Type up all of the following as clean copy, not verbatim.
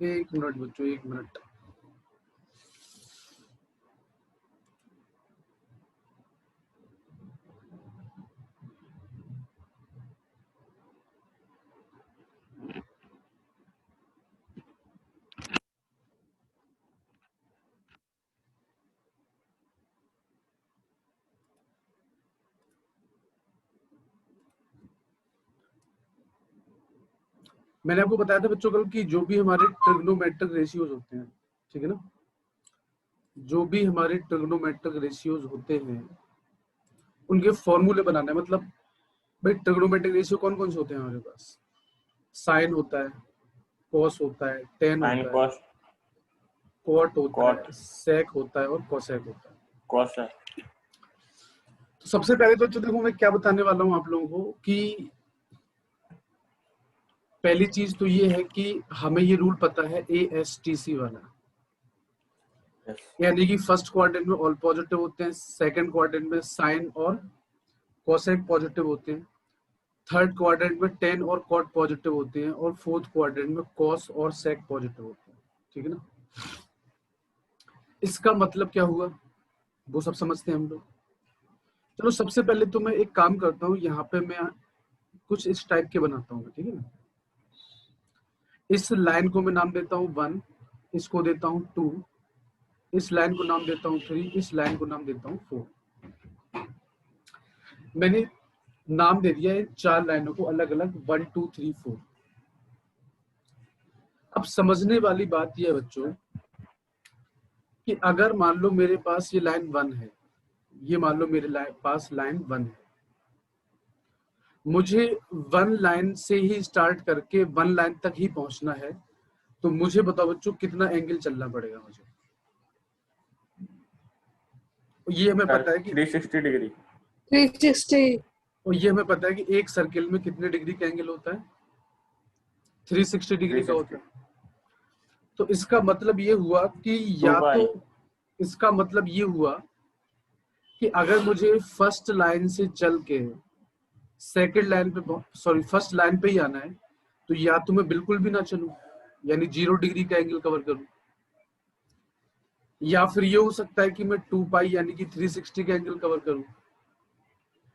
एक मिनट बच्चों, एक मिनट। मैंने आपको बताया था बच्चों कल कि जो भी हमारे ट्रिग्नोमेट्रिक रेशियोज होते हैं, ठीक है ना, जो भी हमारे ट्रिग्नोमेट्रिक रेशियोज होते हैं उनके फॉर्मूले बनाना है। मतलब भाई ट्रिग्नोमेट्रिक रेशियो कौन कौन से होते हैं हमारे पास? साइन होता है, कॉस होता है, टेन साइन होता है, कॉस कॉट होता कॉट है, सेक होता है और कोसेक होता है। कॉस है। तो सबसे पहले तो देखो मैं क्या बताने वाला हूँ आप लोगों को कि पहली चीज तो ये है कि हमें ये रूल पता है ASTC वाला, यस यानी कि फर्स्ट क्वाड्रेंट में ऑल पॉजिटिव होते हैं, सेकंड क्वाड्रेंट में साइन और कोसेक पॉजिटिव होते हैं, थर्ड क्वाड्रेंट में टेन और कॉट पॉजिटिव होते हैं और फोर्थ क्वाड्रेंट में कॉस और सेक पॉजिटिव होते हैं, ठीक है ना। इसका मतलब क्या हुआ वो सब समझते हैं हम लोग। चलो सबसे पहले तो मैं एक काम करता हूँ, यहाँ पे मैं कुछ इस टाइप के बनाता हूँ, ठीक है ना। इस लाइन को मैं नाम देता हूँ 1, इसको देता हूँ 2, इस लाइन को नाम देता हूँ 3, इस लाइन को नाम देता हूँ 4। मैंने नाम दे दिया है 4 लाइनों को अलग अलग 1 2 3 4। अब समझने वाली बात यह है बच्चों कि अगर मान लो मेरे पास ये लाइन 1 है, ये मान लो मेरे पास लाइन 1 है, मुझे 1 लाइन से ही स्टार्ट करके 1 लाइन तक ही पहुंचना है, तो मुझे बताओ बच्चों कितना एंगल चलना पड़ेगा मुझे? ये हमें पता है कि 360 डिग्री 360 और ये हमें पता है कि एक सर्किल में कितने डिग्री का एंगल होता है? 360 डिग्री का होता 360 है। तो इसका मतलब ये हुआ कि 2 या पाई तो इसका मतलब ये हुआ कि अगर मुझे फर्स्ट लाइन से चल के सेकंड लाइन पे, सॉरी फर्स्ट लाइन पे ही आना है, तो या तो मैं बिल्कुल भी ना चलूं यानी 0 डिग्री का एंगल कवर करूं, या फिर ये हो सकता है कि मैं 2 पाई यानी कि 360 का एंगल कवर करूं,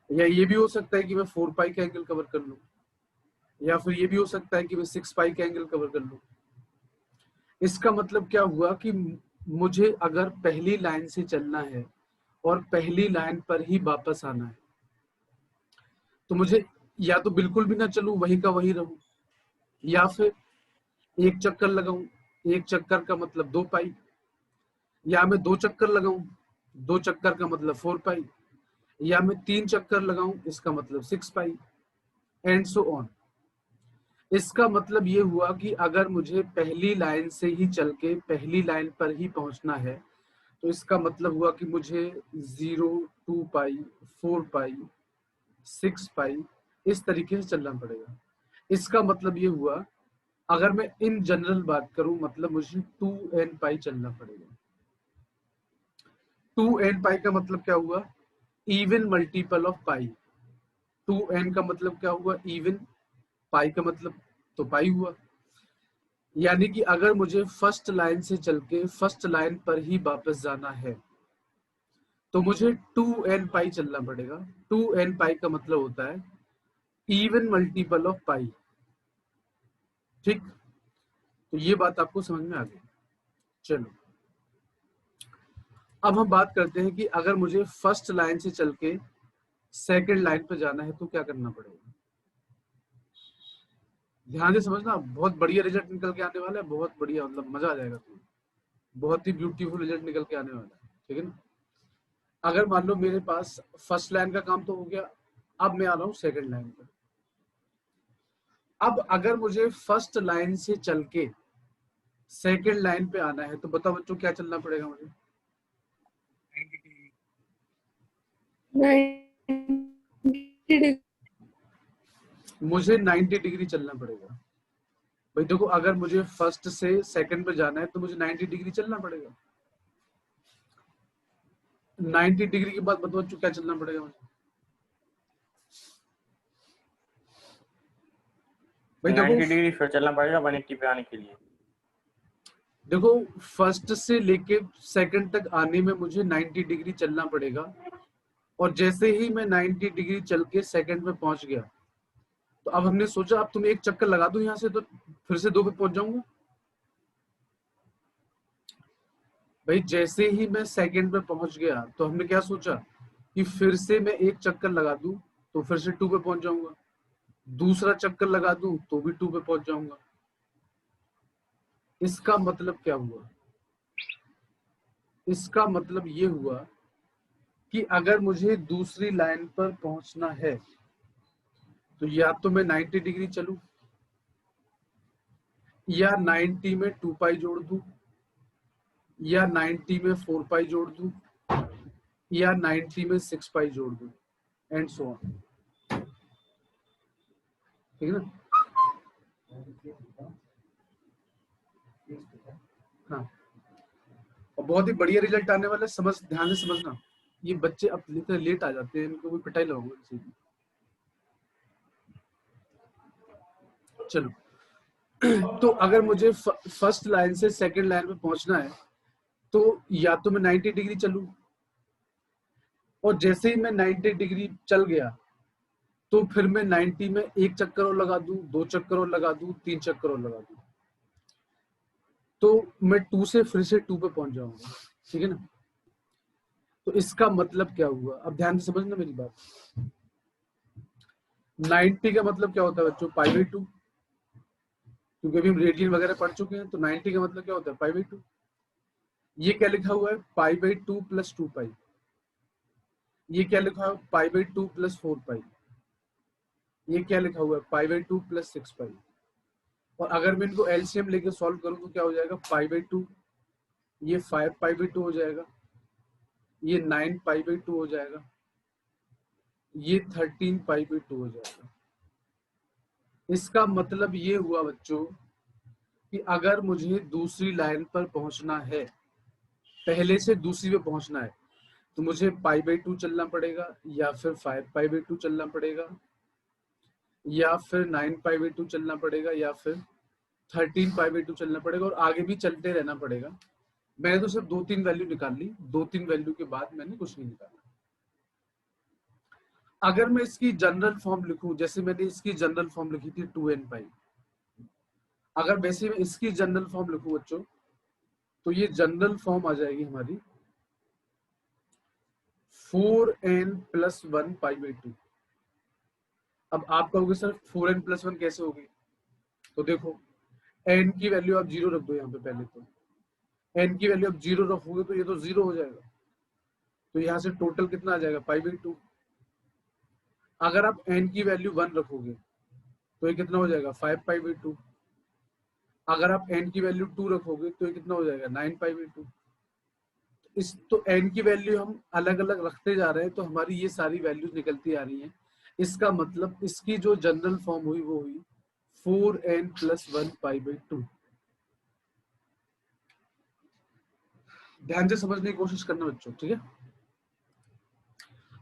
या ये भी हो सकता है कि मैं 4 पाई का एंगल कवर कर लूं, या फिर ये भी हो सकता है कि मैं 6 पाई का एंगल कवर कर लूं। इसका मतलब क्या हुआ कि मुझे अगर पहली लाइन से चलना है और पहली लाइन पर ही वापस आना है, तो मुझे या तो बिल्कुल भी ना चलूं, वही का वही रहूं, या फिर एक चक्कर लगाऊं, एक चक्कर का मतलब 2 पाई, या मैं 2 चक्कर लगाऊं, 2 चक्कर का मतलब 4 पाई, या मैं 3 चक्कर लगाऊं, इसका मतलब 6 पाई, एंड सो ऑन। इसका मतलब ये हुआ कि अगर मुझे पहली लाइन से ही चल के पहली लाइन पर ही पहुंचना है, तो इसका मतलब हुआ कि मुझे 0 2 पाई 4 पाई 6 पाई इस तरीके से चलना पड़ेगा। इसका मतलब ये हुआ, अगर मैं इन जनरल बात करूं, मतलब मुझे 2n पाई चलना पड़ेगा। 2n पाई का मतलब क्या हुआ? Even multiple of pi. 2n का मतलब क्या हुआ? इवन। पाई का मतलब तो पाई हुआ। यानी कि अगर मुझे फर्स्ट लाइन से चल के फर्स्ट लाइन पर ही वापस जाना है, तो मुझे 2n पाई चलना पड़ेगा। 2n पाई का मतलब होता है इवन मल्टीपल ऑफ पाई। ठीक, तो ये बात आपको समझ में आ गई। चलो अब हम बात करते हैं कि अगर मुझे फर्स्ट लाइन से चल के सेकेंड लाइन पे जाना है तो क्या करना पड़ेगा। ध्यान से समझना, बहुत बढ़िया रिजल्ट निकल के आने वाला है, बहुत बढ़िया, मतलब मजा आ जाएगा तुम्हें, बहुत ही ब्यूटीफुल रिजल्ट निकल के आने वाला है, ठीक है ना। अगर मान लो मेरे पास फर्स्ट लाइन का काम तो हो गया, अब मैं आ रहा हूँ सेकेंड लाइन पर। अब अगर मुझे फर्स्ट लाइन से चल के सेकेंड लाइन पे आना है, तो बताओ बच्चों क्या चलना पड़ेगा मुझे? 90 मुझे 90 डिग्री चलना पड़ेगा। भाई देखो, अगर मुझे फर्स्ट से सेकंड पे जाना है तो मुझे 90 डिग्री चलना पड़ेगा। 90 डिग्री के बाद बताओ क्या चलना पड़ेगा मुझे? भाई देखो 90 डिग्री फिर चलना पड़ेगा 180 पे आने के लिए। देखो फर्स्ट से लेके सेकंड तक आने में मुझे 90 डिग्री चलना पड़ेगा, और जैसे ही मैं 90 डिग्री चल के सेकंड में पहुंच गया, तो अब हमने सोचा अब तुम एक चक्कर लगा दो यहाँ से तो फिर से 2 पे पहुंच जाऊंगा। भाई जैसे ही मैं सेकंड में पहुंच गया तो हमने क्या सोचा कि फिर से मैं एक चक्कर लगा दूं तो फिर से 2 पे पहुंच जाऊंगा, दूसरा चक्कर लगा दूं तो भी 2 पे पहुंच जाऊंगा। इसका मतलब क्या हुआ? इसका मतलब ये हुआ कि अगर मुझे दूसरी लाइन पर पहुंचना है तो या तो मैं 90 डिग्री चलूं, या 90 में 2 पाई जोड़ दूं, या 90 में 4 पाई जोड़ दूं, या 90 में 6 पाई जोड़ दूं, एंड सो ऑन। ठीक है ना? हाँ, और बहुत ही बढ़िया रिजल्ट आने वाला है, समझ ध्यान से समझना। ये बच्चे अब लेट आ जाते हैं, इनको भी पिटाई लगाऊंगा इसी की। चलो तो अगर मुझे फर्स्ट लाइन से सेकंड लाइन पे पहुंचना है तो या तो मैं 90 डिग्री चलूं, और जैसे ही मैं 90 डिग्री चल गया तो फिर मैं 90 में एक चक्कर और लगा दूं, 2 चक्कर और लगा दूं, 3 चक्कर और लगा दूं, तो मैं 2 से फिर से 2 पे पहुंच जाऊंगा। ठीक है ना? तो इसका मतलब क्या हुआ, अब ध्यान से समझना मेरी बात। 90 का मतलब क्या होता है बच्चों? π/2, क्योंकि अभी हम रेडियन वगैरह पढ़ चुके हैं। तो 90 का मतलब क्या होता है? π/2। ये क्या लिखा हुआ है? π/2 प्लस 2 पाई। ये क्या लिखा है? π/2 प्लस 4 पाई। ये क्या लिखा हुआ है? π/2 प्लस 6 पाई। और अगर मैं इनको एलसीएम लेके सॉल्व करूं तो क्या हो जाएगा? π/2, ये 5π/2 हो जाएगा, ये 9π/2 हो जाएगा, ये 13π/2 हो जाएगा। इसका मतलब ये हुआ बच्चों कि अगर मुझे दूसरी लाइन पर पहुंचना है, पहले से दूसरी पे पहुंचना है, तो मुझे π/2 चलना पड़ेगा, या फिर 5π/2 चलना पड़ेगा, या फिर 9π/2 चलना पड़ेगा, या फिर 13π/2 चलना पड़ेगा, और आगे भी चलते रहना पड़ेगा। मैंने तो सिर्फ 2-3 वैल्यू निकाल ली, 2-3 वैल्यू के बाद मैंने कुछ नहीं निकाला। अगर मैं इसकी जनरल फॉर्म लिखूं, जैसे मैंने इसकी जनरल फॉर्म लिखी थी 2n पाई, अगर वैसे मैं इसकी जनरल फॉर्म लिखूं बच्चों, तो ये जनरल फॉर्म आ जाएगी हमारी 4n प्लस 1 π/2। अब आप कहोगे सर 4n प्लस 1 कैसे होगी? तो देखो n की वैल्यू आप 0 रख दो यहाँ पे। पहले तो n की वैल्यू आप 0 रखोगे तो ये तो 0 हो जाएगा, तो यहाँ से टोटल कितना आ जाएगा? π/2। अगर आप n की वैल्यू 1 रखोगे तो ये कितना हो जाएगा? 5π/2। अगर आप n की वैल्यू 2 रखोगे तो ये कितना हो जाएगा? 9π/2। इस तो n की वैल्यू हम अलग अलग रखते जा रहे हैं, तो हमारी ये सारी वैल्यूज निकलती आ रही हैं। इसका मतलब इसकी जो जनरल फॉर्म हुई वो हुई 4n प्लस 1 π/2। ध्यान से समझने की कोशिश करना बच्चों, ठीक है?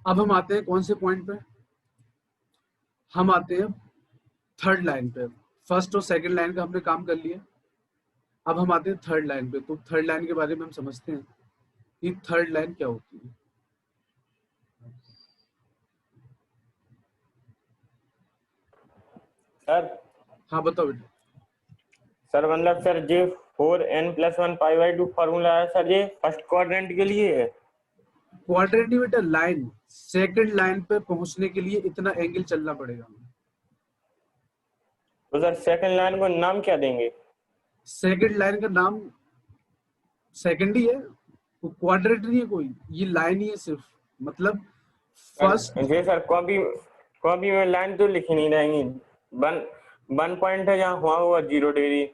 अब हम आते हैं कौन से पॉइंट पे? हम आते हैं थर्ड लाइन पे। फर्स्ट और सेकंड लाइन का हमने काम कर लिया, अब हम आते हैं थर्ड लाइन पे। तो थर्ड लाइन के बारे में हम समझते हैं कि थर्ड लाइन क्या होती है। सर हाँ बताओ बेटा। सर मतलब सर ये 4n प्लस 1 π/2 फॉर्मूला है सर, ये फर्स्ट क्वाड्रेंट के लिए है। क्वाड्रेंट नहीं बेटा, लाइन। सेकंड लाइन पे पहुंचने के लिए इतना एंगल चलना पड़ेगा। तो सर सेकंड लाइन को नाम क्या देंगे? सेकंड लाइन का नाम सेकंड ही है, क्वाड्रेंट नहीं है कोई, ये लाइन ही है सिर्फ। मतलब फर्स्ट जी सर, कॉपी में लाइन तो लिखी नहीं रहेंगी। 1 पॉइंट है जहाँ वहाँ होगा 0 डिग्री,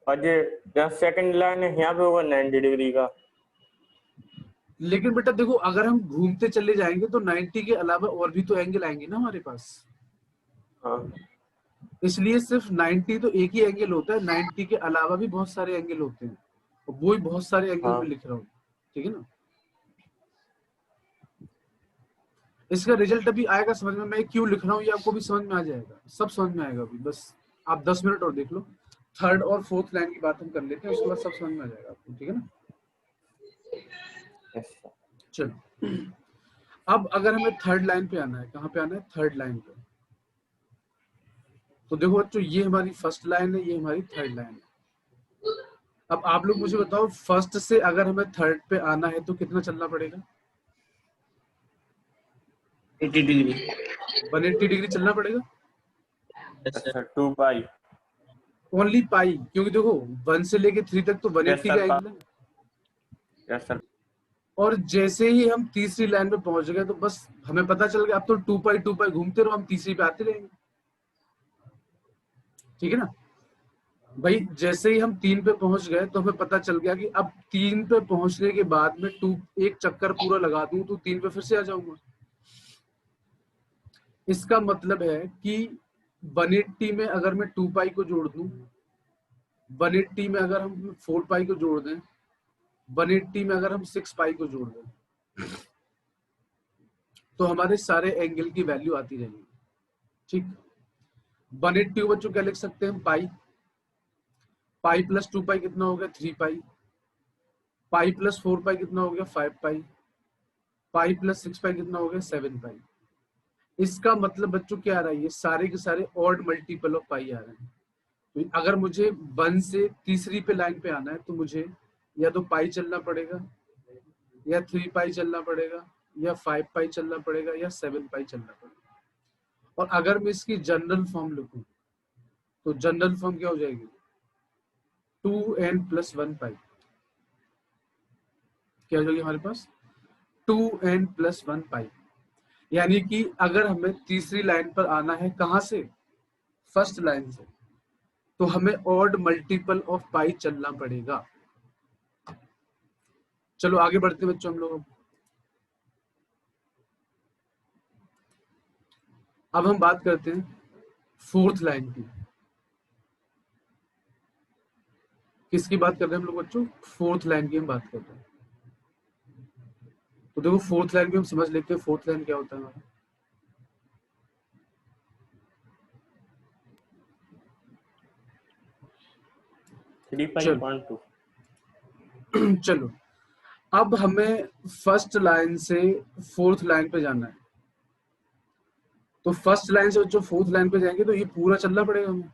और ये जहाँ सेकंड लाइन है यहाँ पे होगा 90 डिग्री का। लेकिन बेटा देखो, अगर हम घूमते चले जाएंगे तो 90 के अलावा और भी तो एंगल आएंगे ना हमारे पास। हाँ इसलिए सिर्फ 90 तो एक ही एंगल होता है, 90 के अलावा भी बहुत सारे एंगल होते हैं, और वो ही बहुत सारे एंगल हाँ में लिख रहा हूँ। ठीक है ना? इसका रिजल्ट अभी आएगा समझ में, मैं क्यों लिख रहा हूँ ये आपको भी समझ में आ जाएगा, सब समझ में आएगा अभी। बस आप 10 मिनट और देख लो, थर्ड और फोर्थ लाइन की बात हम कर लेते हैं, उसके बाद सब समझ में आ जाएगा आपको, ठीक है ना। Yes sir. चलो अब अगर हमें थर्ड लाइन पे आना है, कहाँ पे आना है, थर्ड लाइन पे। तो देखो बच्चों, ये हमारी फर्स्ट लाइन है, ये हमारी थर्ड लाइन है। अब आप लोग मुझे बताओ, फर्स्ट से अगर हमें थर्ड पे आना है तो कितना चलना पड़ेगा? 80 डिग्री। 180 डिग्री चलना पड़ेगा। सर 2 पाई। ओनली पाई, क्योंकि देखो 1 से लेके 3 तक तो 180 का सर, एंगल है। Yes sir. और जैसे ही हम तीसरी लाइन पे पहुंच गए तो बस हमें पता चल गया, अब तो 2 पाई घूमते रहो, हम तीसरी पे आते रहेंगे, ठीक है ना भाई। जैसे ही हम 3 पे पहुंच गए तो हमें पता चल गया कि अब 3 पे पहुंचने के बाद में एक चक्कर पूरा लगा दूं तो 3 पे फिर से आ जाऊंगा। इसका मतलब है कि 180 में अगर मैं 2 पाई को जोड़ दूं, 180 में अगर हम 4 पाई को जोड़ दें, 180 में अगर हम 6 पाई को जोड़ दें, तो हमारे सारे एंगल की वैल्यू आती रहेगी, ठीक। 180 को बच्चों क्या लिख सकते हैं, पाई। पाई प्लस 2 पाई कितना हो गया, 3 पाई। पाई प्लस 4 पाई कितना हो गया, 5 पाई। पाई प्लस 6 पाई कितना हो गया, 7 पाई। इसका मतलब बच्चों क्या आ रहा है, ये सारे के सारे ऑड मल्टीपल ऑफ पाई आ रहे हैं। तो अगर मुझे 1 से तीसरी पे लाइन पे आना है तो मुझे या तो पाई चलना पड़ेगा, या 3 पाई चलना पड़ेगा, या 5 पाई चलना पड़ेगा, या 7 पाई चलना पड़ेगा। और अगर मैं इसकी जनरल फॉर्म लिखूं तो जनरल फॉर्म क्या हो जाएगी, 2n + 1 पाई। क्या हो जाएगी हमारे पास, 2n + 1 पाई। यानी कि अगर हमें तीसरी लाइन पर आना है, कहां से, फर्स्ट लाइन से, तो हमें ऑड मल्टीपल ऑफ पाई चलना पड़ेगा। चलो आगे बढ़ते हैं बच्चों हम लोग। अब हम बात करते हैं फोर्थ लाइन की। किसकी बात कर रहे हैं हम लोग बच्चों, फोर्थ लाइन की हम बात कर रहे हैं। तो देखो फोर्थ लाइन भी हम समझ लेते हैं, फोर्थ लाइन क्या होता है हमारा। 3.2। चलो अब हमें फर्स्ट लाइन से फोर्थ लाइन पे जाना है। तो फर्स्ट लाइन से जो फोर्थ लाइन पे जाएंगे तो ये पूरा चलना पड़ेगा हमें।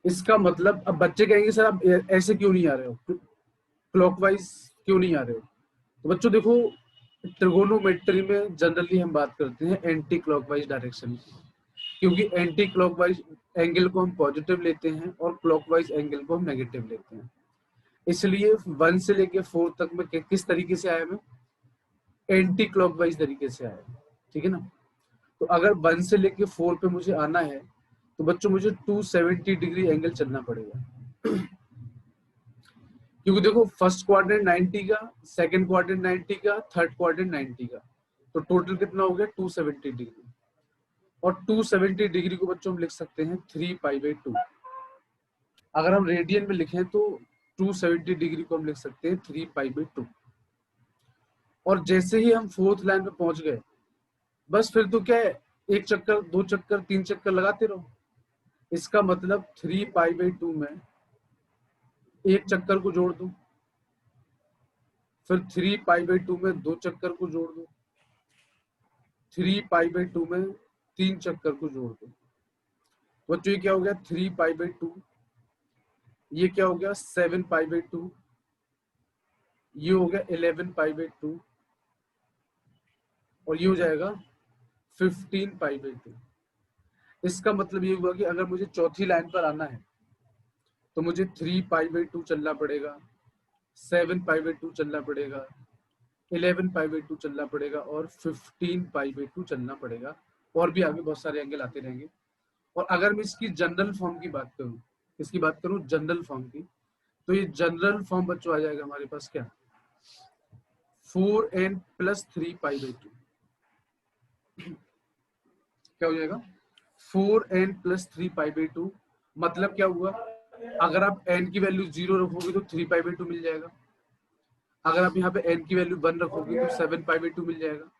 इसका मतलब अब बच्चे कहेंगे सर आप ऐसे क्यों नहीं आ रहे हो, क्लॉकवाइज क्यों नहीं आ रहे हो। तो बच्चों देखो, ट्रिगोनोमेट्री में जनरली हम बात करते हैं एंटी क्लॉकवाइज डायरेक्शन की, क्योंकि एंटी क्लॉकवाइज एंगल को हम पॉजिटिव लेते हैं और क्लॉकवाइज एंगल को हम नेगेटिव लेते हैं। इसलिए 1 से लेके 4 तक में किस तरीके से आया, मैं एंटी क्लॉकवाइज तरीके से आया, ठीक है ना। तो अगर 1 से लेके 4 पे मुझे आना है तो बच्चों मुझे 270 डिग्री एंगल चलना पड़ेगा। क्योंकि देखो फर्स्ट क्वाड्रेंट 90 का, सेकंड क्वाड्रेंट 90 का, थर्ड क्वाड्रेंट 90 का, तो टोटल कितना हो गया 270 डिग्री। और 270 डिग्री को बच्चों हम लिख सकते हैं 3π/2। अगर हम रेडियन में लिखें तो 270 डिग्री को हम लिख सकते हैं 3π/2। और जैसे ही हम फोर्थ लाइन पे पहुंच गए, बस फिर तो क्या है, एक चक्कर, 2 चक्कर, 3 चक्कर लगाते रहो। इसका मतलब 3π/2 में एक चक्कर को जोड़ दो, फिर 3π/2 में 2 चक्कर को जोड़ दो, 3π/2 में 3 चक्कर को जोड़ दो। बच्चों ये क्या हो गया 3π/2, ये क्या हो गया 7π/2, ये हो गया 11π/2, और ये हो जाएगा 15π/2। इसका मतलब ये हुआ कि अगर मुझे चौथी लाइन पर आना है तो मुझे 3π/2 चलना पड़ेगा, 7π/2 चलना पड़ेगा, 11π/2 चलना पड़ेगा, और 15π/2 चलना पड़ेगा। और भी आगे बहुत सारे एंगल आते रहेंगे। और अगर मैं इसकी जनरल फॉर्म की बात करूं, इसकी बात करूं जनरल फॉर्म की, तो ये जनरल फॉर्म बच्चों आ जाएगा हमारे पास क्या, 4n + 3π/2। क्या हो जाएगा 4n + 3π/2। मतलब क्या हुआ, अगर आप n की वैल्यू 0 रखोगे तो 3π/2 मिल जाएगा। अगर आप यहाँ पे n की वैल्यू 1 रखोगे तो 7π/2 मिल जाएगा।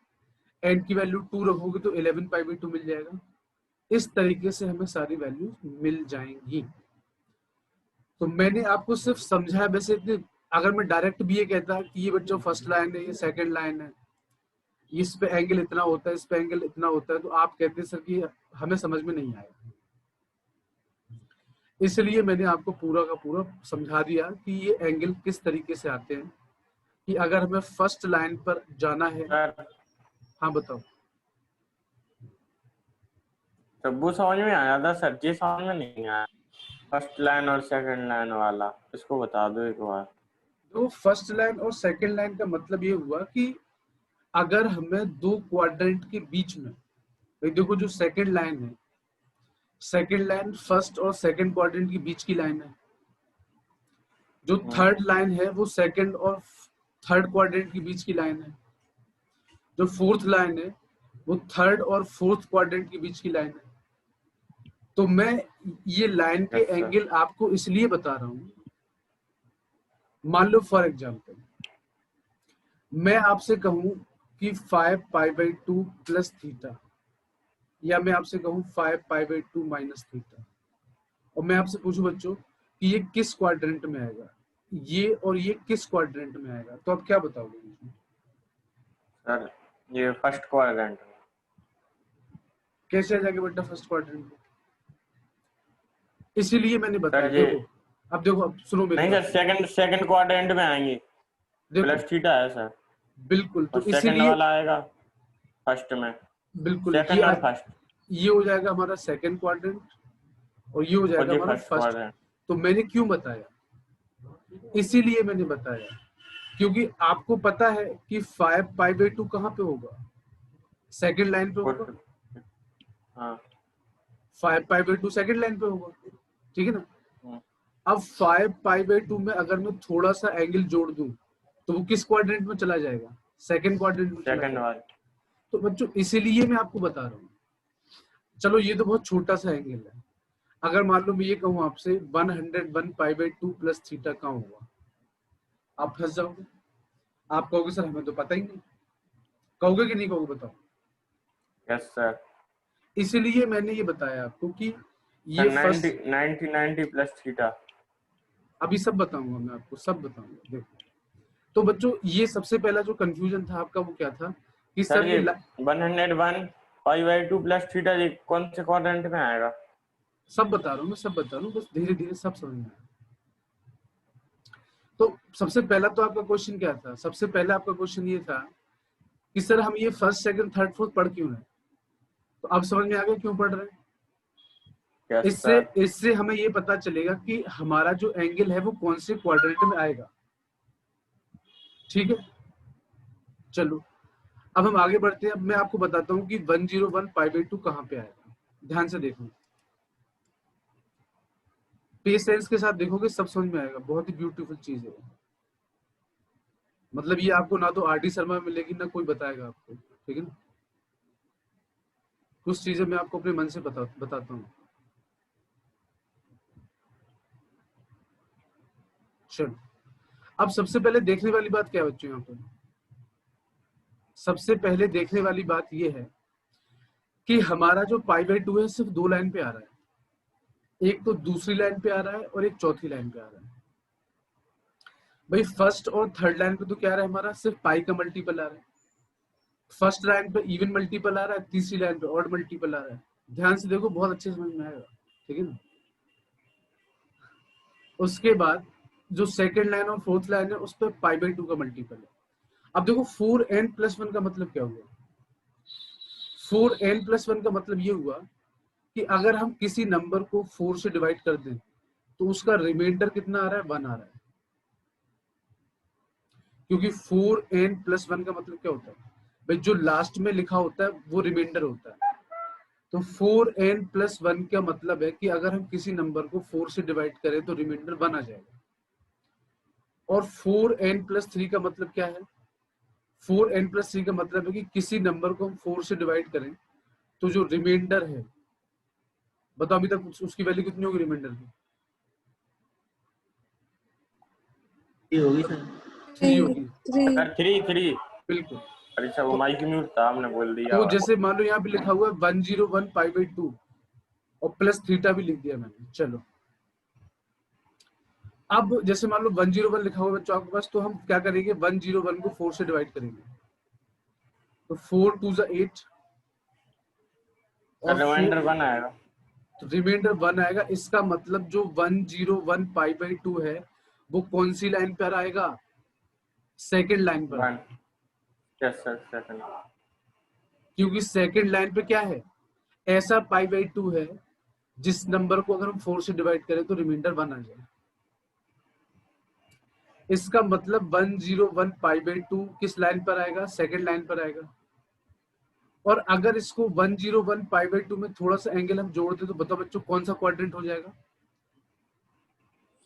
n की वैल्यू 2 रखोगे तो 11π/2 मिल जाएगा। इस तरीके से हमें सारी वैल्यूज मिल जाएंगी। तो मैंने आपको सिर्फ समझाया, वैसे अगर मैं डायरेक्ट भी ये कहता कि ये बच्चों फर्स्ट लाइन है, ये सेकंड लाइन है, इस पे एंगल इतना होता है, इस पे एंगल इतना होता है, तो आप कहते सर कि हमें समझ में नहीं आएगा। इसलिए मैंने आपको पूरा का पूरा समझा दिया कि ये एंगल किस तरीके से आते हैं, कि अगर हमें फर्स्ट लाइन पर जाना है। सर हाँ बताओ। तो वो समझ में आया था सर, ये समझ में नहीं आया फर्स्ट लाइन और सेकंड लाइन वाला, इसको बता दो एक बार। तो फर्स्ट लाइन और सेकंड लाइन का मतलब ये हुआ कि अगर हमें दो क्वाड्रेंट के बीच में, भाई देखो जो सेकंड लाइन है, सेकंड लाइन फर्स्ट और सेकंड क्वाड्रेंट के बीच की लाइन है। जो थर्ड लाइन है वो सेकंड और थर्ड क्वाड्रेंट के बीच की लाइन है। जो फोर्थ लाइन है वो थर्ड और फोर्थ क्वाड्रेंट के बीच की लाइन है। तो मैं ये लाइन के Yes, sir. एंगल आपको इसलिए बता रहा हूं, मान लो फॉर एग्जांपल मैं आपसे कहूं कि 5π/2 प्लस थीटा, या मैं आपसे कहूं 5π/2 माइनस थीटा, और मैं आपसे पूछूं बच्चों कि ये किस क्वाड्रेंट में आएगा, ये और ये किस क्वाड्रेंट में आएगा, तो आप क्या बताओगे मुझे? सर ये फर्स्ट क्वाड्रेंट। कैसे आ जाएगा बेटा फर्स्ट क्वाड्रेंट में? इसीलिए मैंने बताया। सर ये देखो अब सुनो मेरी नहीं बात। सर, सेकंड क्वाड्रेंट में आएंगे, प्लस देखो थीटा है सर, बिल्कुल, तो और सेकंड इसीलिए वाला आएगा फर्स्ट में, बिल्कुल सेकंड और फर्स्ट, ये हो जाएगा हमारा सेकंड क्वाड्रेंट और ये हो और जाएगा ये हमारा फर्स्ट फर्स्ट। क्वाड्रेंट। तो मैंने क्यों बताया? इसीलिए मैंने बताया क्योंकि आपको पता है कि 5π/2 कहाँ पे होगा? सेकंड लाइन पे होगा। हाँ 5π/2 सेकंड लाइन पे होगा, ठीक है ना? अब 5π/2 में अगर मैं थोड़ा सा एंगल जोड़ दूं तो वो किस क्वाड्रेंट में चला जाएगा? सेकंड क्वाड्रेंट में चला सेकंड जाएगा। वाला। तो बच्चों इसीलिए मैं आपको बता रहा हूँ। चलो ये तो बहुत छोटा सा एंगल है। अगर मान लो मैं ये कहूँ आपसे 101π/2 प्लस थीटा कहाँ होगा, आप फंस जाओगे। आप कहोगे सर हमें तो पता ही नहीं। कहोगे कि नहीं कहोगे बताओ? Yes sir. इसीलिए मैंने ये बताया आपको कि ये 90 प्लस थीटा। अभी सब बताऊंगा मैं आपको, सब बताऊंगा। देखो तो बच्चों ये सबसे पहला जो कंफ्यूजन था आपका वो क्या था कि सर ये ये 101π/2 प्लस थीटा ये कौन से क्वाड्रेंट में आएगा? सब बता रहा हूँ मैं, सब बता रहा हूँ, बस धीरे धीरे सब समझ में आएगा। तो सबसे पहला तो आपका क्वेश्चन क्या था? सबसे पहला आपका क्वेश्चन ये था कि सर हम ये फर्स्ट सेकंड थर्ड फोर्थ पढ़ क्यों रहे? तो अब समझ में आ गया क्यों पढ़ रहे हैं। यस इससे हमें ये पता चलेगा कि हमारा जो एंगल है वो कौन से क्वाड्रेंट में आएगा। ठीक है, चलो अब हम आगे बढ़ते हैं। अब मैं आपको बताता हूँ कि 101π/2 कहाँ पे आएगा। ध्यान से देखो, पेशेंस के साथ देखोगे सब समझ में आएगा। बहुत ही ब्यूटीफुल चीज है। मतलब ये आपको ना तो आर.डी. शर्मा में मिलेगी ना कोई बताएगा आपको, ठीक है ना। कुछ चीजें मैं आपको अपने मन से बताता हूँ। चलो अब सबसे पहले देखने वाली बात क्या है बच्चों? यहाँ पर सबसे पहले देखने वाली बात ये है कि हमारा जो π/2 है सिर्फ दो लाइन पे आ रहा है। एक तो दूसरी लाइन पे आ रहा है और एक चौथी लाइन पे आ रहा है। भाई फर्स्ट और थर्ड लाइन पे तो क्या आ रहा है हमारा? सिर्फ पाई का मल्टीपल आ रहा है। फर्स्ट लाइन पे इवन मल्टीपल आ रहा है, तीसरी लाइन पे ऑड मल्टीपल आ रहा है। ध्यान से देखो, बहुत अच्छे समझ में आएगा, ठीक है ना। उसके बाद जो सेकंड लाइन और फोर्थ लाइन है उस पर π/2 का मल्टीपल है। अब देखो 4n+1 का मतलब क्या हुआ? 4n+1 का मतलब ये हुआ कि अगर हम किसी नंबर को 4 से डिवाइड कर दें तो उसका रिमाइंडर कितना आ रहा है? 1 आ रहा है। क्योंकि 4n+1 का मतलब क्या होता है भाई? जो लास्ट में लिखा होता है वो रिमाइंडर होता है। तो 4n+1 का मतलब है कि अगर हम किसी नंबर को 4 से डिवाइड करें तो रिमाइंडर 1 आ जाएगा। और 4n+3 का मतलब क्या है? 4n+3 का मतलब है कि किसी नंबर को हम 4 से डिवाइड करें तो जो रिमाइंडर है, बताओ अभी तक उसकी वैल्यू कितनी होगी रिमाइंडर की? 3 होगी सर। 3 होगी। सर 3 बिल्कुल। अरे सर वो माइक म्यूट था, हमने बोल दिया। तो जैसे मान लो यहाँ पे लिखा हुआ है 101π/2, और प्लस थीटा भी लिख दिया मैंने। चलो अब जैसे मान लो 101 लिखा हुआ है बच्चों आपके पास, तो हम क्या करेंगे, 101 को 4 से डिवाइड करेंगे, तो 4 2 ज़ा 8 और रिमाइंडर 1 आएगा। तो रिमाइंडर 1 आएगा। इसका मतलब जो 101 पाई बाई 2 है वो कौन सी लाइन पर आएगा, सेकंड लाइन पर, 1 यस सर सेकंड। क्योंकि सेकंड लाइन पे क्या है, ऐसा पाई बाई 2 है जिस नंबर को अगर हम 4 से डिवाइड करें तो रिमाइंडर 1 आ जाए। इसका मतलब 101 पाई बाई 2 किस लाइन पर आएगा, सेकंड लाइन पर आएगा। और अगर इसको 101 पाई बाई 2 में थोड़ा सा एंगल हम जोड़ दे तो बताओ बच्चों कौन सा क्वाड्रेंट हो जाएगा,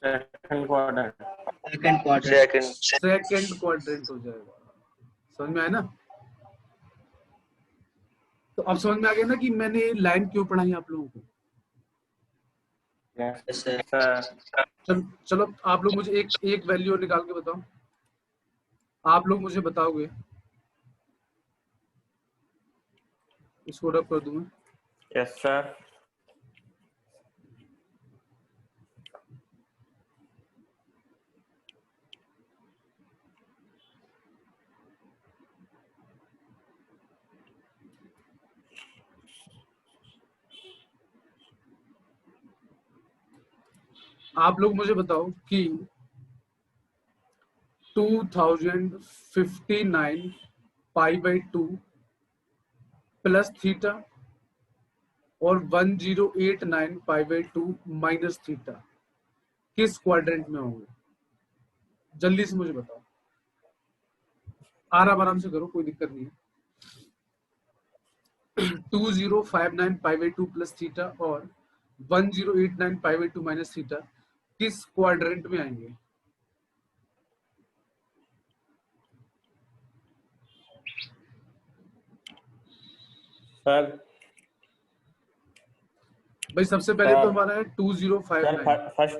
सेकंड क्वाड्रेंट। सेकंड क्वाड्रेंट हो जाएगा। समझ में आया ना? तो अब समझ में आ गया ना कि मैंने लाइन क्यों पढ़ाई आप लोगों को। Yes sir. चलो आप लोग मुझे एक वैल्यू निकाल के बताओ, आप लोग मुझे बताओगे, इसको रब कर दूं मैं। Yes sir. आप लोग मुझे बताओ कि 2059 पाई बाई 2 प्लस थीटा और 1089 पाई बाई 2 माइनस थीटा किस क्वाड्रेंट में होंगे, जल्दी से मुझे बताओ, आराम से करो, कोई दिक्कत नहीं है। 2059 पाई बाई 2 प्लस थीटा और 1089 पाई बाई 2 माइनस थीटा किस क्वाड्रेंट में आएंगे? सर भाई सबसे पहले तो हमारा है 2059।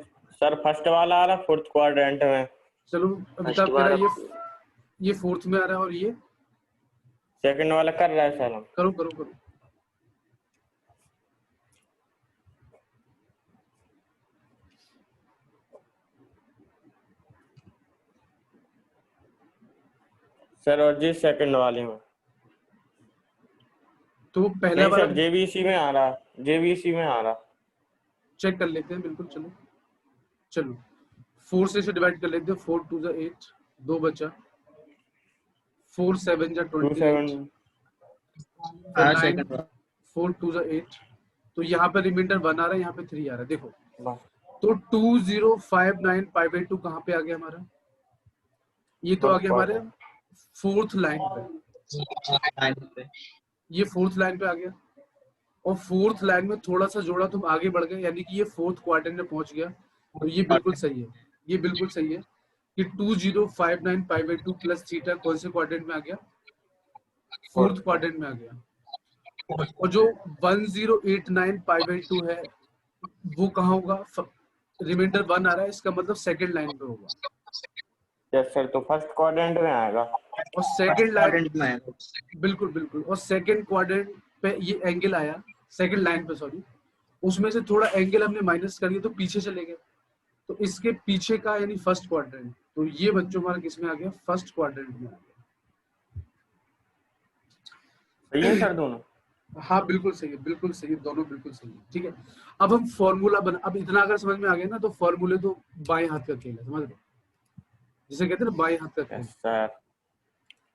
फर्स्ट वाला आ रहा फोर्थ क्वाड्रेंट में। चलो अमिताभ कह रहा है ये फोर्थ में आ रहा है, और ये सेकंड वाला कर रहा है सर हम। करो करो करो। सर और जी सेकंड वाले में तो पहला नहीं वाला सर जेबीसी में आ रहा, जेबीसी में आ रहा। चेक कर लेते हैं, बिल्कुल। चलो 4 से डिवाइड कर लेते हैं, 4 2 ज़ा 8, 2 बचा, 4 7 ज़ा 28, 9 4 2 ज़ा 8, तो यहाँ पे रिमाइंडर 1 आ रहा है, यहाँ पे 3 आ रहा है। देखो तो 2059 पाई बाई 2 कहाँ पे आ गया हमारा, ये तो आ गया हमारे फोर्थ लाइन पे, ये फोर्थ लाइन पे आ गया, और फोर्थ लाइन में थोड़ा सा जोड़ा तो हम आगे बढ़ गए, यानी कि ये फोर्थ क्वाड्रेंट में पहुंच गया। तो ये बिल्कुल सही है, ये बिल्कुल सही है कि 2059 पाई बाई 2 प्लस थीटा कौन से क्वाड्रेंट में आ गया, फोर्थ क्वाड्रेंट में आ गया। और जो 1089 पाई बाई 2 है वो कहाँ होगा, रिमाइंडर 1 आ रहा है, इसका मतलब सेकंड लाइन पे होगा। यस सर, तो फर्स्ट क्वाड्रेंट में आएगा और सेकंड लाइन बिल्कुल बिल्कुल, और सेकंड क्वाड्रेंट पे ये एंगल आया, सेकंड लाइन पे सॉरी, उसमें से थोड़ा एंगल हमने माइनस कर दिया तो पीछे चले गए, तो इसके पीछे का यानी फर्स्ट क्वाड्रेंट, तो ये बच्चों हमारा किस में आ गया, फर्स्ट क्वाड्रेंट में आ गया। सही है सर दोनों? हाँ बिल्कुल सही है, बिल्कुल सही है, दोनों बिल्कुल सही है। ठीक है, अब हम फॉर्मूला अब इतना अगर समझ में आ गया ना, तो फॉर्मूले तो बाएं हाथ का खेल है, समझ लो, जिसे कहते हैं ना बाएं हाथ का खेल। यस सर,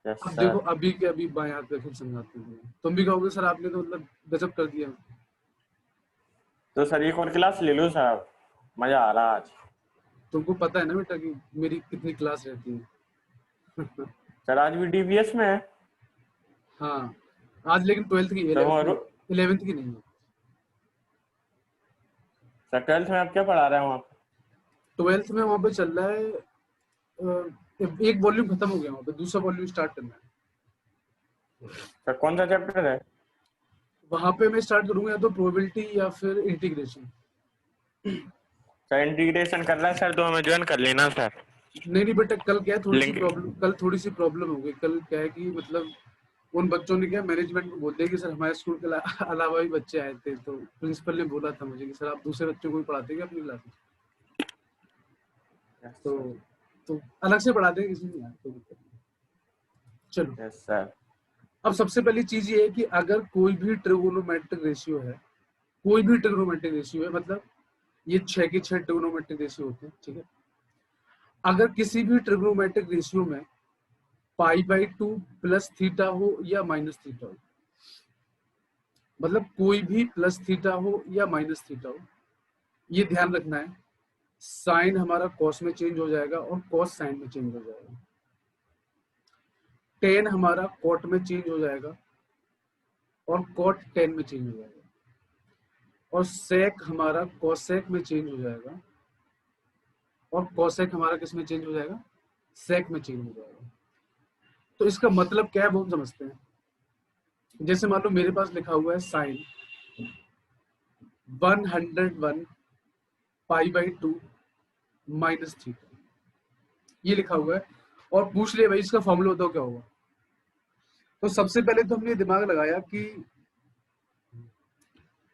यस अब सर। देखो अभी के अभी बाएं हाथ का खेल समझाते हैं, तुम भी कहोगे सर आपने तो मतलब गजब कर दिया। तो सर एक और क्लास ले लो सर, मजा आ रहा आज। तुमको पता है ना बेटा कि मेरी कितनी क्लास रहती है। सर आज भी डीबीएस में है? हाँ आज लेकिन 12th की, तो 11th की नहीं है। सर 12th में आप क्या पढ़ा रहे हैं वहाँ? 12th में वहाँ पे चल रहा है, एक वॉल्यूम खत्म हो गया, वहाँ पे दूसरा वॉल्यूम स्टार्ट करना है। सर कौन सा चैप्टर है? वहाँ पे मैं स्टार्ट करूंगा या तो प्रोबेबिलिटी या फिर इंटीग्रेशन। सर इंटीग्रेशन कर रहा है सर, तो हमें ज्वाइन कर लेना सर। नहीं बेटा, कल क्या है, थोड़ी सी लिंक प्रॉब्लम हो गई। कल क्या है कि मतलब उन बच्चों ने क्या मैनेजमेंट को बोल दिया कि सर हमारे स्कूल के अलावा भी बच्चे आए थे, तो प्रिंसिपल ने बोला था मुझे कि सर आप दूसरे बच्चों को भी पढ़ाते हैं अपनी क्लास में? तो अलग से पढ़ाते हैं, किसी नहीं आया, कोई दिक्कत नहीं। चलो, यस सर। अब सबसे पहली चीज ये है कि अगर कोई भी ट्रिगोनोमेट्रिक रेशियो है, कोई भी ट्रिगोनोमेट्रिक रेशियो है, मतलब ये 6 के 6 ट्रिगोनोमेट्रिक रेशियो होते हैं, ठीक है। अगर किसी भी ट्रिगोनोमेट्रिक रेशियो में π/2 प्लस थीटा हो या माइनस थीटा हो, मतलब कोई भी प्लस थीटा हो या माइनस थीटा हो, ये ध्यान रखना है, साइन हमारा कॉस में चेंज हो जाएगा और कॉस साइन में चेंज हो जाएगा। टेन हमारा कॉट में चेंज हो जाएगा और कॉट टेन में चेंज हो जाएगा, और सेक हमारा कॉसेक में चेंज हो जाएगा और कॉसेक हमारा किस में चेंज हो जाएगा? सेक में चेंज हो जाएगा। तो इसका मतलब क्या है वो हम समझते हैं। जैसे मान लो मेरे पास लिखा हुआ है साइन 101 π/2 माइनस थीटा, ये लिखा हुआ है, और पूछ लिया भाई इसका फॉर्मूला बताओ क्या होगा। तो सबसे पहले तो हमने दिमाग लगाया कि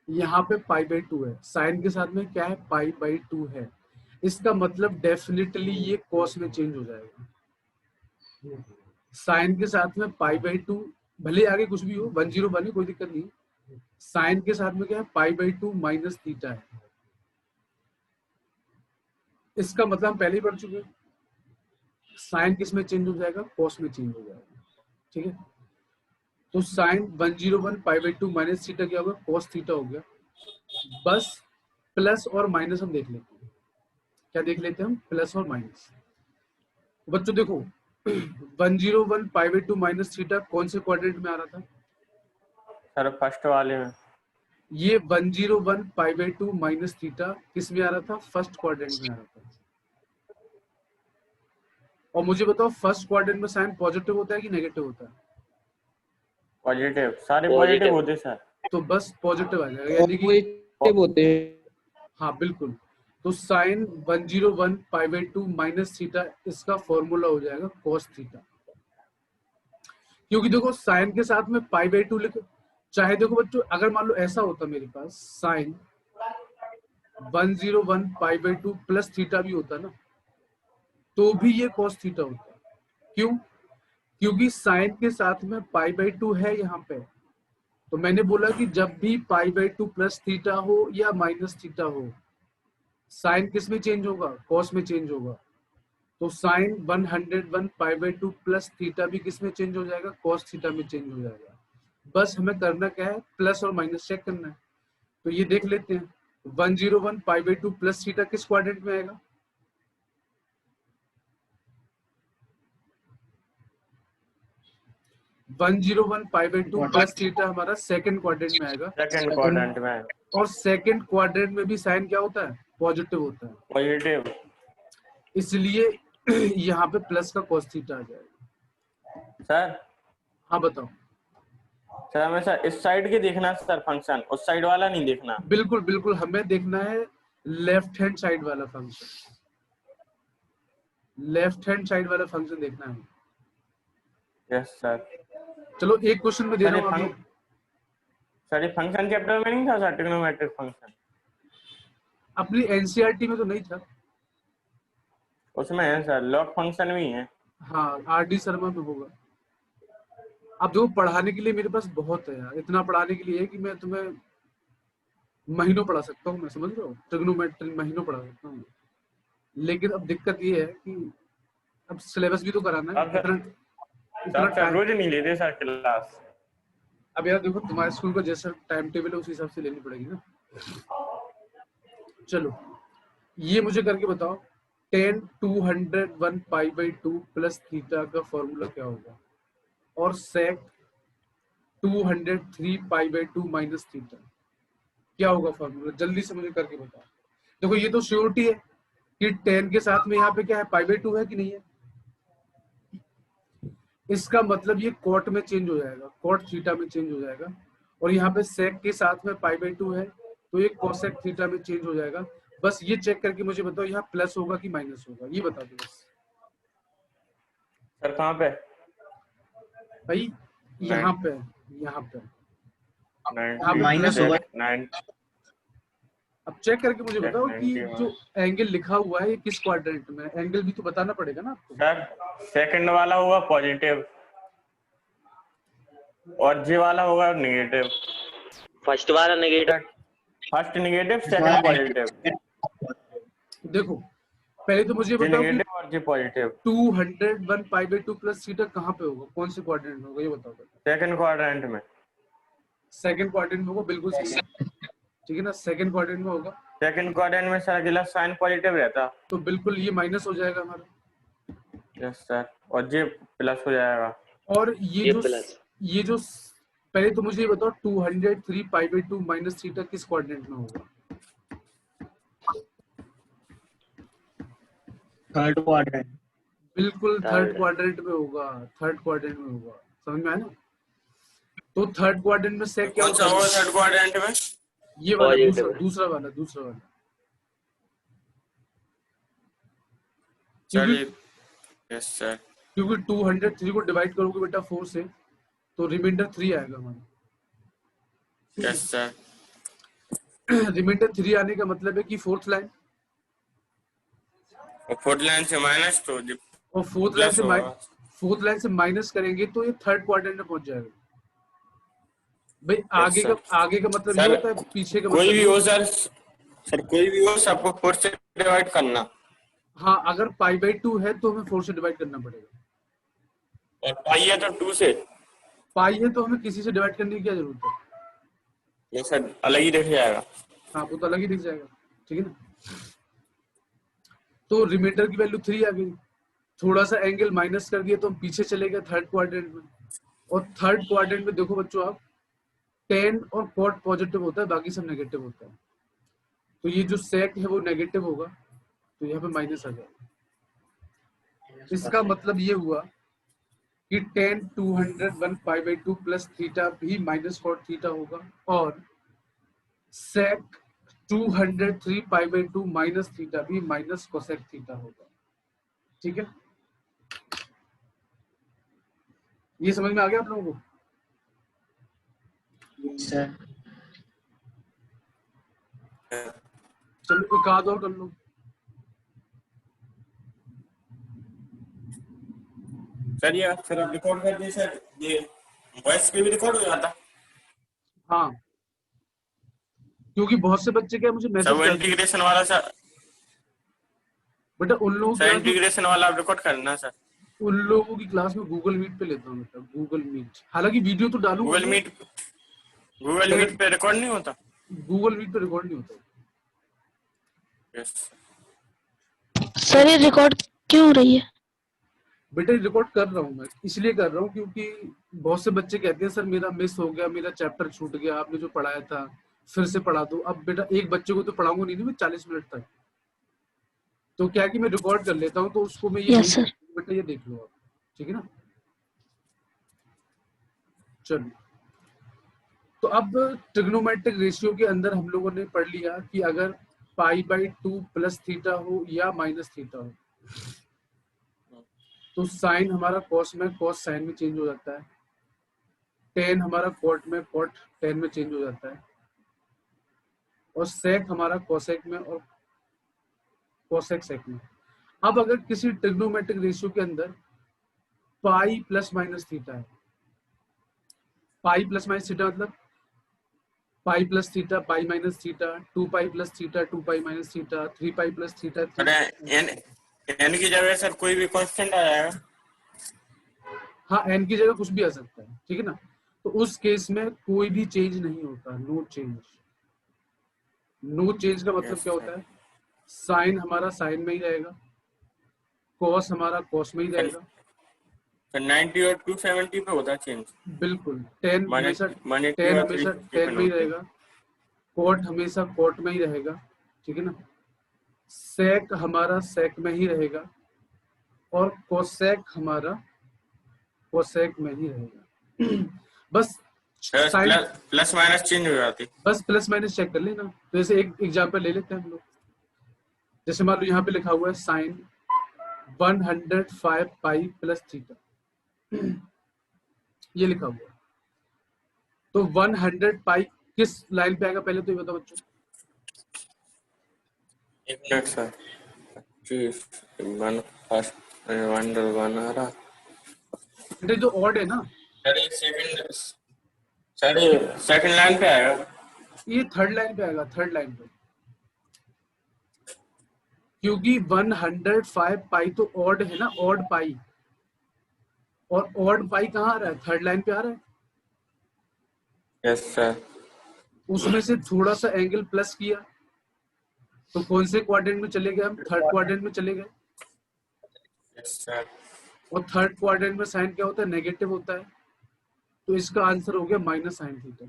यहाँ पे π/2 है, साइन के साथ में क्या है? π/2 है, इसका मतलब डेफिनेटली ये कॉस में चेंज हो जाएगा। साइन के साथ में π/2, भले आगे कुछ भी हो, 101 है, कोई दिक्कत नहीं। साइन के साथ में क्या है? π/2 माइनस थीटा है, इसका मतलब हम पहले ही पढ़ चुके हैं, साइन किस में चेंज हो जाएगा? कॉस में चेंज हो जाएगा, ठीक है। तो साइन 101 π/2 माइनस थीटा क्या होगा? कॉस थीटा हो गया। बस प्लस और माइनस हम देख लेते हैं, क्या देख लेते हैं हम? प्लस और माइनस। बच्चों देखो 101 π/2 माइनस थीटा कौन से क्वाड्रेंट में आ रहा था? सर फर्स्ट वाले में। ये 101 π/2 माइनस थीटा किस में आ रहा था? फर्स्ट क्वाड्रेंट में आ रहा था। और मुझे बताओ फर्स्ट क्वाड्रेंट में साइन पॉजिटिव होता है कि नेगेटिव होता है? पॉजिटिव, सारे पॉजिटिव होते सर। तो बस पॉजिटिव आ जाएगा, यानी कि पॉजिटिव होते हैं। हाँ बिल्कुल। तो साइन 101 π/2 माइनस थीटा, इसका फॉर्मूला हो जाएगा कॉस थीटा। क्योंकि देखो साइन के साथ में π/2 लिख, चाहे देखो बच्चों अगर मान लो ऐसा होता मेरे पास साइन 101 π/2 प्लस थीटा भी होता ना, तो भी ये कॉस थीटा होता। क्यों? क्योंकि साइन के साथ में π/2 है यहाँ पे, तो मैंने बोला कि जब भी π/2 प्लस थीटा हो या माइनस थीटा हो, साइन किस में चेंज होगा? कॉस में चेंज होगा। तो साइन 101 π/2 प्लस थीटा भी किस में चेंज हो जाएगा? कॉस थीटा में चेंज हो जाएगा। बस हमें करना क्या है? प्लस और माइनस चेक करना है। तो ये देख लेते हैं 101 π/2 प्लस थीटा किस क्वाड्रेंट में आएगा? वन 101 π/2 प्लस थीटा हमारा सेकंड क्वाड्रेंट में आएगा, सेकंड क्वाड्रेंट में और सेकंड क्वाड्रेंट में भी साइन क्या होता है? पॉजिटिव होता है, पॉजिटिव, इसलिए यहाँ पे प्लस का cos थीटा आ जाएगा। सर। हाँ बताओ। सर हमें सर इस साइड के देखना है सर फंक्शन, उस साइड वाला नहीं देखना। बिल्कुल बिल्कुल, हमें देखना है लेफ्ट हैंड साइड वाला फंक्शन, लेफ्ट हैंड साइड वाला फंक्शन देखना है। Yes sir. चलो एक क्वेश्चन में दे रहा हूँ आपको। सर ये फंक्शन चैप्टर में नहीं था सर, ट्रिग्नोमेट्रिक फंक्शन? अपनी एनसीईआरटी में तो नहीं था। उसमें है सर, लॉग फंक्शन भी है। हाँ आरडी शर्मा में होगा। अब देखो पढ़ाने के लिए मेरे पास बहुत है यार, इतना पढ़ाने के लिए है कि मैं तुम्हें महीनों पढ़ा सकता हूँ, मैं समझ रहा हूँ, ट्रिग्नोमेट्री महीनों पढ़ा सकता हूँ। लेकिन अब दिक्कत ये है कि अब सिलेबस भी तो कराना है, इतना सर रोज नहीं लेते सर क्लास। अब यार देखो तुम्हारे स्कूल का जैसा टाइम टेबल है उस हिसाब से लेनी पड़ेगी ना। चलो ये मुझे करके बताओ, tan 201 π/2 प्लस थीटा का फॉर्मूला क्या होगा, और sec 203 π/2 माइनस थीटा क्या होगा फॉर्मूला? जल्दी से मुझे करके बताओ। देखो ये तो श्योरिटी है कि tan के साथ में यहाँ पे क्या है? π/2 है कि नहीं है? इसका मतलब ये कॉट में चेंज हो जाएगा, कॉट थीटा में चेंज हो जाएगा, और यहाँ पे सेक के साथ में π/2 है तो ये कोसेक थीटा में चेंज हो जाएगा। बस ये चेक करके मुझे बताओ यहाँ प्लस होगा कि माइनस होगा, ये बता दो बस। सर कहाँ पे? भाई यहाँ पे यहाँ पे माइनस होगा। 9 अब चेक करके मुझे बताओ कि 91। जो एंगल लिखा हुआ है ये किस क्वाड्रेंट में, एंगल भी तो बताना पड़ेगा ना आपको। सर सेकंड वाला होगा पॉजिटिव और जे वाला होगा नेगेटिव। फर्स्ट वाला negative, first negative second positive. देखो पहले तो मुझे जे बताओ कि नेगेटिव और J positive 201 pi by 2 plus theta कहाँ पे होगा, कौन से क्वाड्रेंट में होगा ये बताओ। सेकंड क्वाड्रेंट में। सेकंड क्वाड्रेंट में होगा, बिल्कुल सही है, ठीक है ना, सेकंड क्वाड्रेंट में होगा। सेकंड क्वाड्रेंट में सर अगला साइन पॉजिटिव रहता। तो बिल्कुल ये माइनस हो जाएगा हमारा। यस सर, और जे प्लस हो जाएगा। और ये प्लस, ये जो पहले तो मुझे ये बताओ 203 पाई बाई 2 माइनस थीटा किस क्वाड्रेंट में होगा। Third quadrant. बिल्कुल Third. थर्ड क्वाड्रेंट में होगा, थर्ड क्वाड्रेंट में होगा, समझ में आया ना। तो थर्ड क्वाड्रेंट में सेक क्या कौन सा होगा, होगा थर्ड क्वाड्रेंट में? ये वाला Positive. दूसरा वाला क्योंकि यस सर। क्योंकि 203 को डिवाइड करोगे बेटा 4 से तो रिमाइंडर 3 आएगा हमारा। Yes sir. रिमाइंडर 3 आने का मतलब है कि फोर्थ लाइन, और फोर्थ लाइन से माइनस तो जे और फोर्थ लाइन से माइनस करेंगे तो ये थर्ड क्वाड्रेंट में पहुंच जाएगा। भाई आगे का मतलब ये होता है, पीछे का कोई मतलब भी हो सर कोई भी हो सबको 4 से डिवाइड करना। हाँ, अगर पाई बाई 2 है तो हमें 4 से डिवाइड करना पड़ेगा, और पाई है तो 2 से। पाई है तो हमें किसी से डिवाइड करने की क्या जरूरत है। ये सर अलग ही दिख जाएगा। हाँ, वो तो अलग ही दिख जाएगा, ठीक है ना। तो रिमाइंडर की वैल्यू 3 आ गई, थोड़ा सा एंगल माइनस कर दिया तो हम पीछे चले गए थर्ड क्वाड्रेंट में। और थर्ड क्वाड्रेंट में देखो बच्चों आप, टेन और कॉट पॉजिटिव होता है, बाकी सब नेगेटिव होता है। तो ये जो सेक है वो नेगेटिव होगा, तो यहाँ पे माइनस आ जाएगा। इसका मतलब ये हुआ कि tan 201 pi by 2 plus theta भी माइनस कॉट थीटा होगा, और सेक 203 पाई बाई 2 माइनस थीटा भी माइनस कोसेक थीटा होगा, ठीक है। ये समझ में आ गया आप लोगों को। सर चलो एक आध और कर लो। सर ये फिर आप रिकॉर्ड कर दिए सर, ये वॉइस पे भी रिकॉर्ड हो जाता। हाँ, क्योंकि बहुत से बच्चे क्या मुझे मैसेज सब करते हैं, इंटीग्रेशन वाला सर, बेटा उन लोगों सर की इंटीग्रेशन वाला आप रिकॉर्ड करना सर। उन लोगों की क्लास में गूगल मीट पे लेता हूँ बेटा, गूगल मीट। हालांकि वीडियो तो डालूंगा, गूगल मीट पे रिकॉर्ड नहीं होता। गूगल मीट पे रिकॉर्ड नहीं होता। यस सर ये रिकॉर्ड क्यों हो रही है? बेटा रिकॉर्ड कर रहा हूँ मैं, इसलिए कर रहा हूँ क्योंकि बहुत से बच्चे कहते हैं सर मेरा मिस हो गया, मेरा चैप्टर छूट गया, आपने जो पढ़ाया था फिर से पढ़ा दो। अब बेटा एक बच्चे को तो पढ़ाऊंगा नहीं मैं 40 मिनट तक, तो क्या कि मैं रिकॉर्ड कर लेता हूँ, तो उसको मैं ये Yes, sir. बेटा ये देख लो आप, ठीक है ना। चलो, तो अब ट्रिग्नोमेट्रिक रेशियो के अंदर हम लोगों ने पढ़ लिया कि अगर पाई बाई 2 प्लस थीटा हो या माइनस थीटा हो, तो साइन हमारा कॉस में, कॉस साइन में चेंज हो जाता है, टेन हमारा कॉट में, कॉट टेन में चेंज हो जाता है, और सेक हमारा कोसेक में और कोसेक सेक में। अब अगर किसी ट्रिग्नोमेट्रिक रेशियो के अंदर पाई प्लस माइनस थीटा है, पाई प्लस माइनस थीटा मतलब pi plus theta, pi minus theta, 2 pi plus theta, 2 pi minus theta, 3 pi plus theta, n की जगह सर कोई भी कांस्टेंट आ जाएगा। हाँ, एन की जगह कुछ भी आ सकता है, ठीक है ना। तो उस केस में कोई भी चेंज नहीं होता, नो चेंज। नो चेंज का मतलब क्या होता है, साइन हमारा साइन में ही रहेगा, कॉस हमारा कॉस में ही रहेगा। 90 और 270 पे होता है चेंज। बिल्कुल, टेन हमेशा माने टेन में ही रहेगा, कॉट हमेशा कॉट में ही रहेगा, ठीक है ना। सेक हमारा सेक में ही रहेगा, और कोसेक हमारा कोसेक में ही रहेगा। बस प्लस माइनस चेंज हो जाती, बस प्लस माइनस चेक कर लेना। तो जैसे एक एग्जांपल ले लेते हैं हम लोग, जैसे मान लो यहाँ पे लिखा हुआ है साइन 105 पाई प्लस थीटा, ये लिखा हुआ है। तो 100 पाई किस लाइन पे आएगा पहले तो ये बताओ बच्चों। एक minute sir, 25 one first under one आ रहा। बेटे जो ऑड है ना, सर सेकंड लाइन पे आएगा। ये थर्ड लाइन पे आएगा, थर्ड लाइन पे, क्योंकि 105 पाई तो ऑड है ना, ऑड पाई, और ऑड पाई कहाँ आ रहा है, थर्ड लाइन पे आ रहा है। Yes sir. उसमें से थोड़ा सा एंगल प्लस किया तो कौन से क्वाड्रेंट में चले गए हम, थर्ड क्वाड्रेंट में चले गए। Yes sir. और थर्ड क्वाड्रेंट में साइन क्या होता है, नेगेटिव होता है, तो इसका आंसर हो गया माइनस साइन थीटा।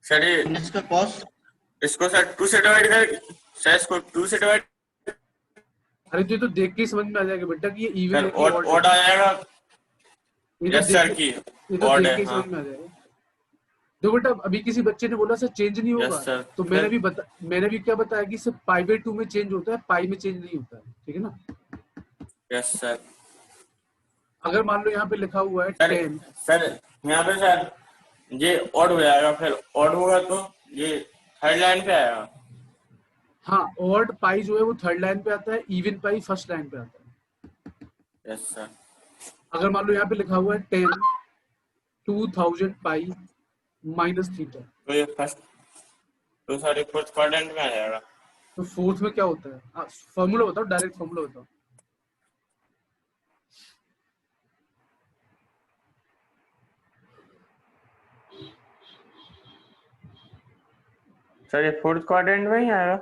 सर ये इसका कॉस इसको सर 2 से डिवाइड कर, सर इसको 2 से डिवाइड, अरे तो ये तो देख के ही समझ में आ जाएगा बेटा कि ये इवन सर है कि odd ऑड है। आ जाएगा। ये तो यस देख सर के- की ये तो odd देख है, के ही हाँ। समझ में आ जाएगा। देखो बेटा अभी किसी बच्चे ने बोला सर चेंज नहीं होगा, Yes, sir. तो मैंने भी क्या बताया कि सिर्फ π/2 में चेंज होता है, पाई में चेंज नहीं होता है, ठीक है ना। Yes sir. अगर मान लो यहाँ पे लिखा हुआ है सर 10, सर यहाँ पे सर ये ऑड हो जाएगा, फिर ऑड होगा तो ये थर्ड लाइन पे आएगा। हाँ ऑड पाई जो है वो थर्ड लाइन पे आता है, इवन पाई फर्स्ट लाइन पे आता है। Yes sir. अगर मान लो यहाँ पे लिखा हुआ है 10 2000 पाई माइनस थीटा, तो ये फर्स्ट, तो सर फोर्थ क्वाड्रेंट में आ जाएगा। तो फोर्थ में क्या होता है, फॉर्मूला बताओ, डायरेक्ट फॉर्मूला बताओ। सर ये फोर्थ क्वाड्रेंट में ही आएगा।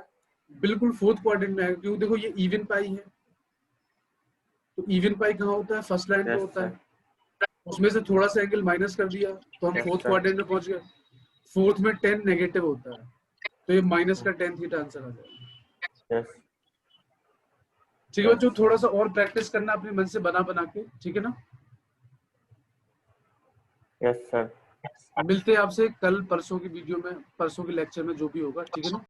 बिल्कुल फोर्थ क्वाड्रेंट में आएगा, क्योंकि देखो ये इवन पाई है, तो इवन पाई कहाँ होता है, फर्स्ट लाइन पे Yes, होता sir. है। उसमें से थोड़ा सा एंगल माइनस कर दिया तो हम Yes, फोर्थ sir. क्वाड्रेंट में पहुंच गए। फोर्थ में 10 नेगेटिव होता है, तो ये माइनस का 10 थीटा आंसर आ जाएगा। यस ठीक है बच्चों, थोड़ा सा और प्रैक्टिस करना अपने मन से बना बना के, ठीक है ना। Yes sir. मिलते हैं आपसे कल परसों की वीडियो में, परसों के लेक्चर में जो भी होगा, ठीक है ना।